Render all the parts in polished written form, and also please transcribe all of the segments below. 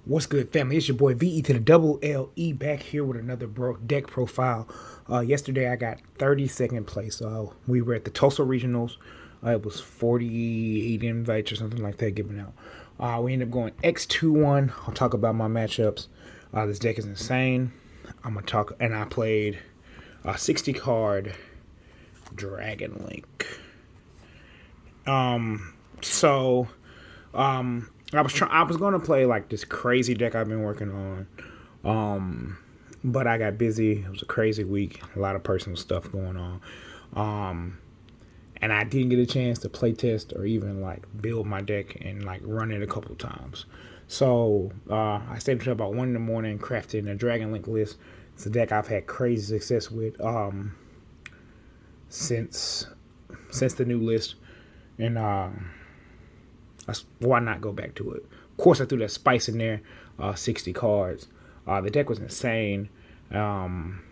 What's good, family? It's your boy VE to the double LE back here with another deck profile. Yesterday I got 32nd place. We were at the Tulsa Regionals. It was 48 invites or something like that given out. We ended up going X2-1. I'll talk about my matchups. This deck is insane. I played a 60 card Dragon Link. So I was gonna play like this crazy deck I've been working on, but I got busy. It was a crazy week, a lot of personal stuff going on, and I didn't get a chance to play test or even like build my deck and like run it a couple of times. So I stayed until about 1 in the morning crafting a Dragon Link list. It's a deck I've had crazy success with since the new list, and why not go back to it? Of course, I threw that spice in there, 60 cards. The deck was insane. So I'm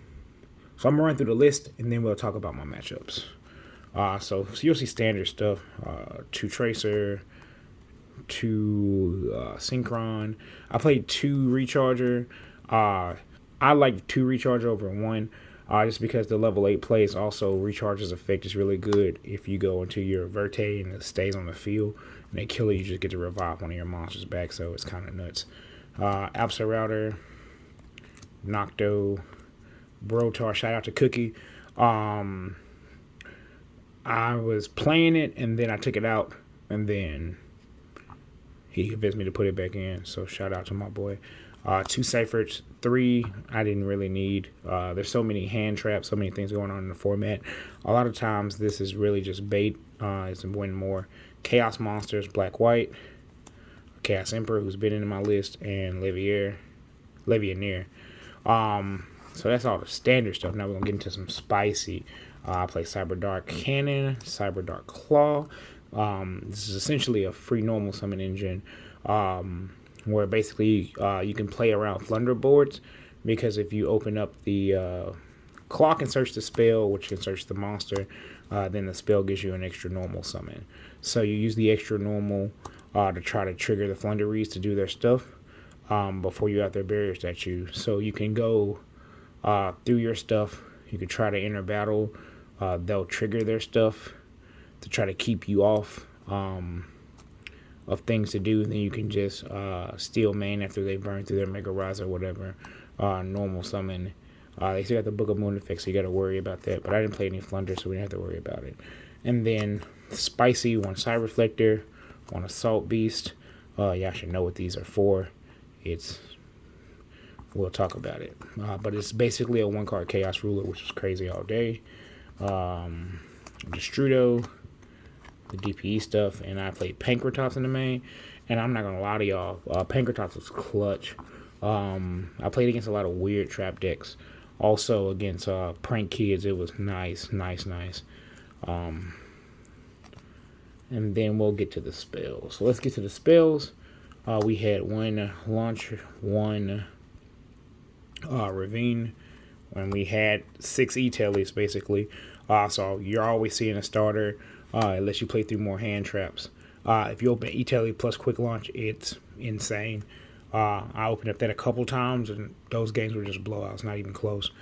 going to run through the list, and then we'll talk about my matchups. So you'll see standard stuff. 2 Tracer, 2 Synchron. I played 2 Recharger. I like 2 Recharger over 1. Just because the level 8 place also recharges effect is really good if you go into your Verte and it stays on the field and they kill it, you just get to revive one of your monsters back, so it's kind of nuts. Absa Router, Nocto, Brotar, shout out to Cookie. I was playing it and then I took it out and then he convinced me to put it back in, so shout out to my boy. 2 Cyphers, 3 I didn't really need. There's so many hand traps, so many things going on in the format. A lot of times this is really just bait. It's a win more. Chaos Monsters, Black White, Chaos Emperor, who's been in my list, and Legionnaire. So that's all the standard stuff. Now we're gonna get into some spicy. I play Cyber Dark Cannon, Cyber Dark Claw. This is essentially a free normal summon engine. Where basically you can play around Flunder boards, because if you open up the clock and search the spell, which can search the monster, then the spell gives you an extra normal summon. So you use the extra normal to try to trigger the Flunderies to do their stuff before you have their barriers at you. So you can go through your stuff. You can try to enter battle. They'll trigger their stuff to try to keep you off of things to do. Then you can just steal main after they burn through their Mega Rise or whatever. Normal summon. They still got the Book of Moon effect, so you got to worry about that. But I didn't play any Flunder, so we didn't have to worry about it. And then spicy, 1 Side Reflector, 1 Assault Beast. Y'all should know what these are for. We'll talk about it. But it's basically a 1-card Chaos Ruler, which was crazy all day. Destrudo, the DPE stuff, and I played Pankratops in the main, and I'm not gonna lie to y'all, Pankratops was clutch. I played against a lot of weird trap decks, also against Prank Kids. It was nice. And then we'll get to the spells. So let's get to the spells. We had 1 Launch, 1 Ravine, and we had 6 E-Tellies basically. So you're always seeing a starter, unless you play through more hand traps. If you open E-Telly plus Quick Launch, it's insane. I opened up that a couple times, and those games were just blowouts, not even close.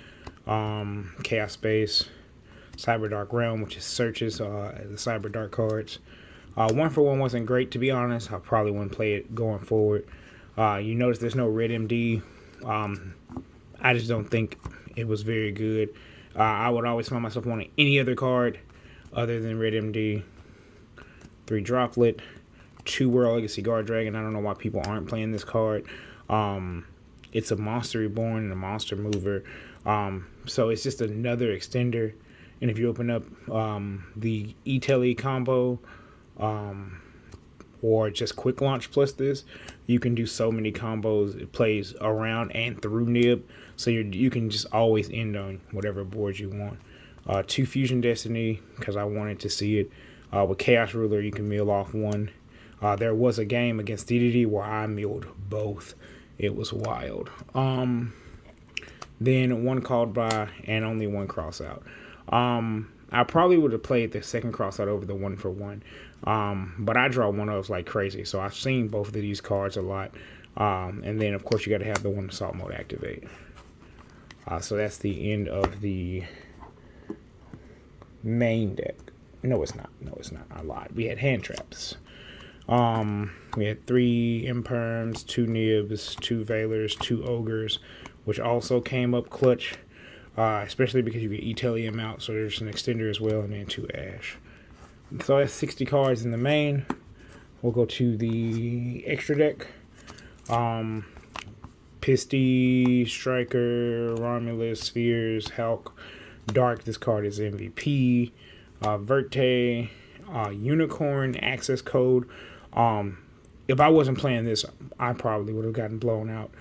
Chaos Space, Cyber Dark Realm, which is searches the Cyber Dark cards. 1 for 1 wasn't great, to be honest. I probably wouldn't play it going forward. You notice there's no Red MD. I just don't think it was very good. I would always find myself wanting any other card other than Red MD. 3 Droplet, 2 World Legacy Guard Dragon. I don't know why people aren't playing this card. It's a Monster Reborn and a Monster Mover. So it's just another extender. And if you open up the E-Telly combo, or just Quick Launch plus this, you can do so many combos. It plays around and through Nib, so you can just always end on whatever board you want. 2 Fusion Destiny, because I wanted to see it. With Chaos Ruler, you can mill off 1. There was a game against DDD where I milled both. It was wild. Then 1 Called By and only 1 Cross Out. I probably would have played the second cross out over the 1 for 1. But I draw one of those like crazy. So I've seen both of these cards a lot. And then, of course, you got to have the one assault mode activate. So that's the end of the main deck. No, it's not. No, it's not. I lied. We had hand traps. We had 3 Imperms, 2 Nibs, 2 Valors, 2 Ogres, which also came up clutch, especially because you get Etelium out, so there's an extender as well, and then 2 Ash. So that's 60 cards in the main. We'll go to the extra deck. Pisty, Striker, Romulus, Spheres, Hulk, Dark. This card is MVP. Verte, Unicorn, Access Code. If I wasn't playing this, I probably would have gotten blown out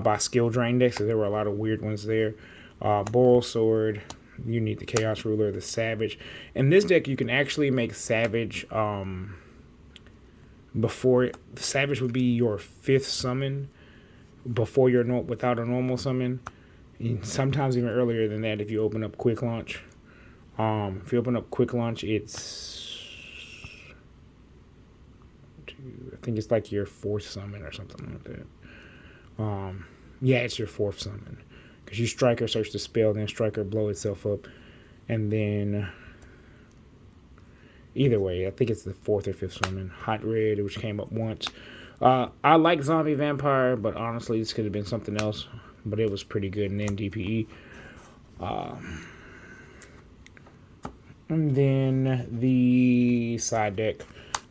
by skill drain decks, because there were a lot of weird ones there. Boral Sword. You need the Chaos Ruler, the Savage. In this deck, you can actually make Savage before. Savage would be your 5th summon before your without a normal summon. And sometimes even earlier than that if you open up Quick Launch. If you open up Quick Launch, it's, I think it's like your 4th summon or something like that. Yeah, it's your 4th summon. Because you Striker, search the spell, then Striker blow itself up. And then, either way, I think it's the 4th or 5th summon. Hot Red, which came up once. I like Zombie Vampire, but honestly, this could have been something else. But it was pretty good in DPE. And then the side deck.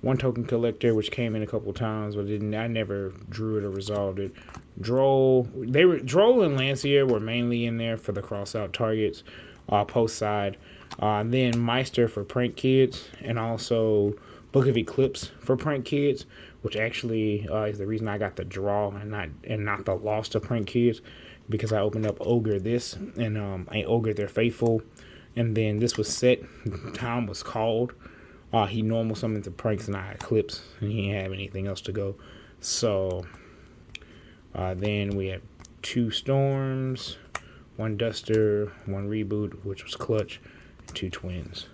1 Token Collector, which came in a couple times, but I never drew it or resolved it. Droll. Droll and Lancier were mainly in there for the cross-out targets, post side. Then Meister for prank kids, and also Book of Eclipse for prank kids, which actually is the reason I got the draw and not the loss to prank kids, because I opened up Ogre this, and I Ogre their Faithful, and then this was set. Time was called. He normal summoned the pranks and I Eclipse, and he didn't have anything else to go. So then we have 2 Storms, 1 Duster, 1 Reboot, which was clutch, and 2 Twins.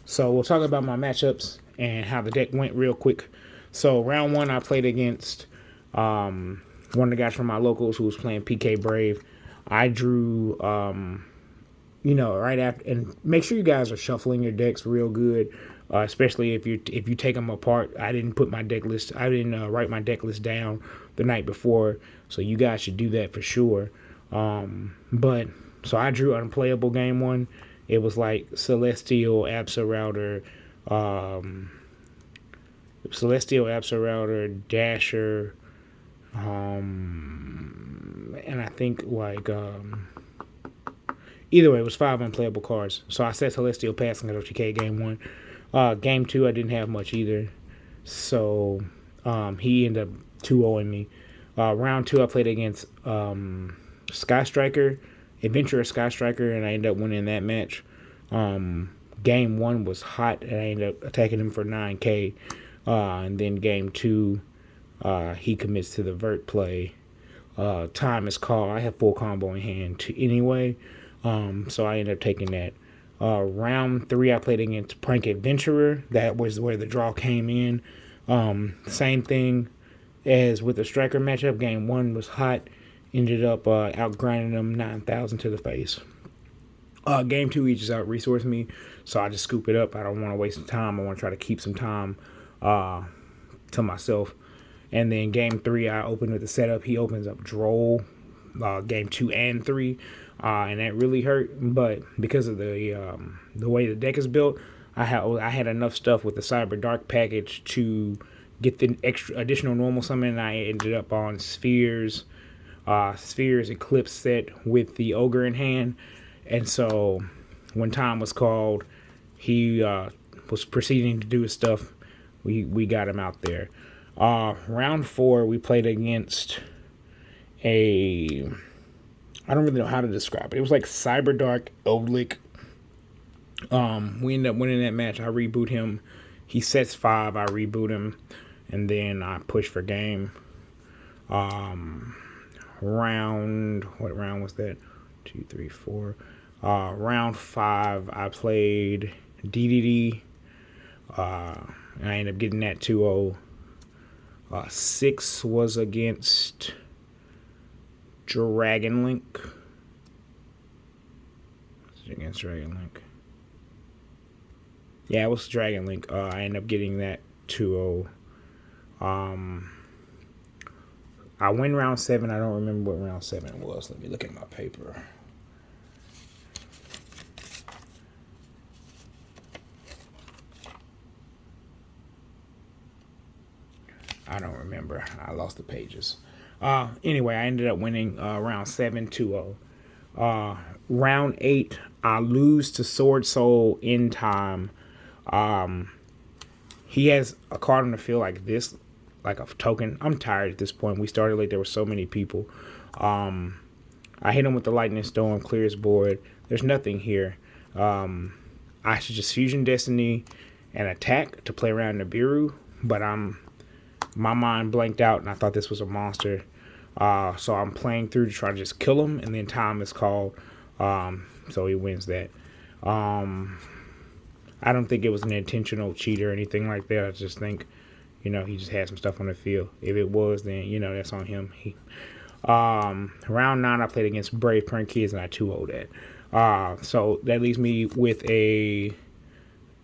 So we'll talk about my matchups and how the deck went real quick. So round 1, I played against one of the guys from my locals who was playing PK Brave. I drew, right after, and make sure you guys are shuffling your decks real good. Especially if you take them apart. I didn't put my deck list. I didn't write my deck list down the night before, so you guys should do that for sure. But so I drew unplayable game 1. It was like Celestial, Absa Router, Dasher, and I think like either way, it was 5 unplayable cards. So I set Celestial passing at OTK game 1. Game 2, I didn't have much either. So he ended up 2-0ing me. Round 2, I played against Sky Striker, Adventurer Sky Striker, and I ended up winning that match. Game 1 was hot, and I ended up attacking him for 9k. And then game 2, he commits to the vert play. Time is called. I have full combo in hand anyway, so I ended up taking that. Round 3, I played against Prank Adventurer. That was where the draw came in. Same thing as with the Striker matchup. Game 1 was hot. Ended up outgrinding them 9,000 to the face. Game 2, he just out-resourced me, so I just scoop it up. I don't want to waste some time. I want to try to keep some time to myself. And then game 3, I opened with the setup. He opens up Droll, game 2 and 3. And that really hurt, but because of the way the deck is built, I had enough stuff with the Cyber Dark package to get the additional normal summon, and I ended up on Spheres Eclipse set with the Ogre in hand. And so when time was called, he was proceeding to do his stuff. We got him out there. Round 4, we played against I don't really know how to describe it. It was like Cyber Dark Odlik. We ended up winning that match. I reboot him. He sets 5. I reboot him. And then I push for game. What round was that? 2, 3, 4. Round 5, I played DDD. And I ended up getting that 2-0. 6 was against Dragon Link. Against Dragon Link. Yeah, it was Dragon Link. I ended up getting that 2-0. I win round 7. I don't remember what round 7 was. Let me look at my paper. I don't remember. I lost the pages. Anyway, I ended up winning round 7, 2-0. Round 8, I lose to Sword Soul in time. He has a card on the field like this, like a token. I'm tired at this point. We started late. There were so many people. I hit him with the Lightning Storm, clear his board. There's nothing here. I should just Fusion Destiny and attack to play around Nibiru, but my mind blanked out and I thought this was a monster. So I'm playing through to try to just kill him, and then time is called. So he wins that. I don't think it was an intentional cheat or anything like that. I just think, he just had some stuff on the field. If it was, then, that's on him. Round 9, I played against Brave Prank Kids, and I 2-0'd that. So that leaves me with a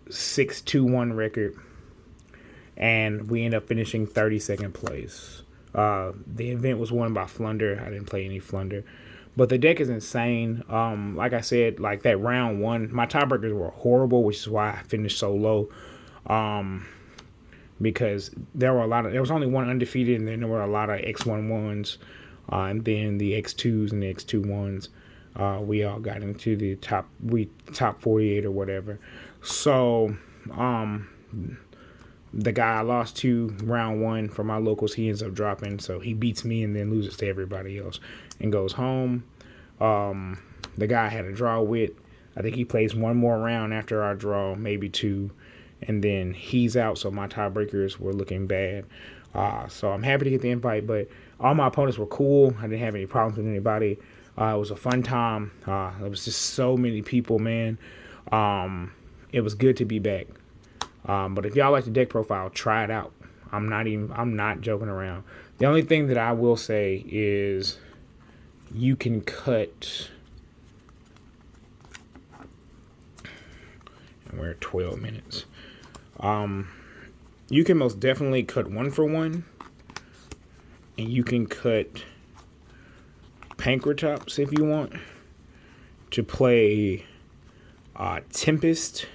6-2-1 record, and we end up finishing 32nd place. The event was won by Flunder. I didn't play any Flunder. But the deck is insane. Like I said, like that round 1, my tiebreakers were horrible, which is why I finished so low. Because there was only one undefeated, and then there were a lot of X11s, and then the X2s and the X21s. We all got into the top 48 or whatever. So, the guy I lost to round 1 for my locals, he ends up dropping, so he beats me and then loses to everybody else and goes home. The guy I had a draw with, I think he plays one more round after our draw, maybe 2, and then he's out, so my tiebreakers were looking bad. So I'm happy to get the invite, but all my opponents were cool. I didn't have any problems with anybody. It was a fun time. There was just so many people, man. It was good to be back. But if y'all like the deck profile, try it out. I'm not joking around. The only thing that I will say is you can cut, and we're at 12 minutes. You can most definitely cut 1-for-1, and you can cut Pankratops if you want to play Tempest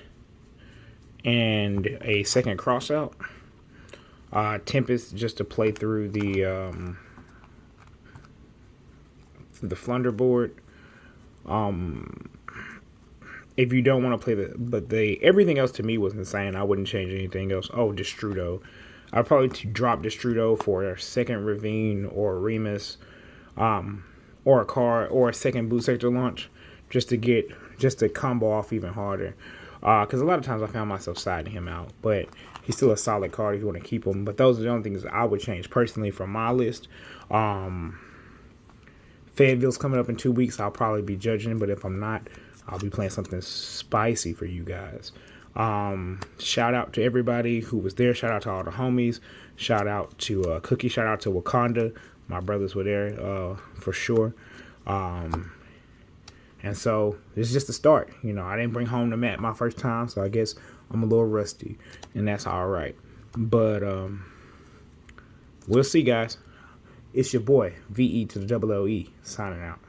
and a second crossout. Tempest just to play through the Flunder board. If you don't want to play everything else to me was insane. I wouldn't change anything else. Oh, Destrudo. I'd probably drop Destrudo for a second Ravine or Remus, or a card or a second boot sector launch, just to combo off even harder. Because a lot of times I found myself siding him out, but he's still a solid card if you want to keep him. But those are the only things I would change personally from my list. Fayetteville's coming up in 2 weeks. I'll probably be judging, but if I'm not, I'll be playing something spicy for you guys. Shout out to everybody who was there. Shout out to all the homies. Shout out to Cookie. Shout out to Wakanda. My brothers were there for sure. And so this is just the start. I didn't bring home the mat my first time, so I guess I'm a little rusty, and that's all right. But we'll see, guys. It's your boy, VE to the double LE, signing out.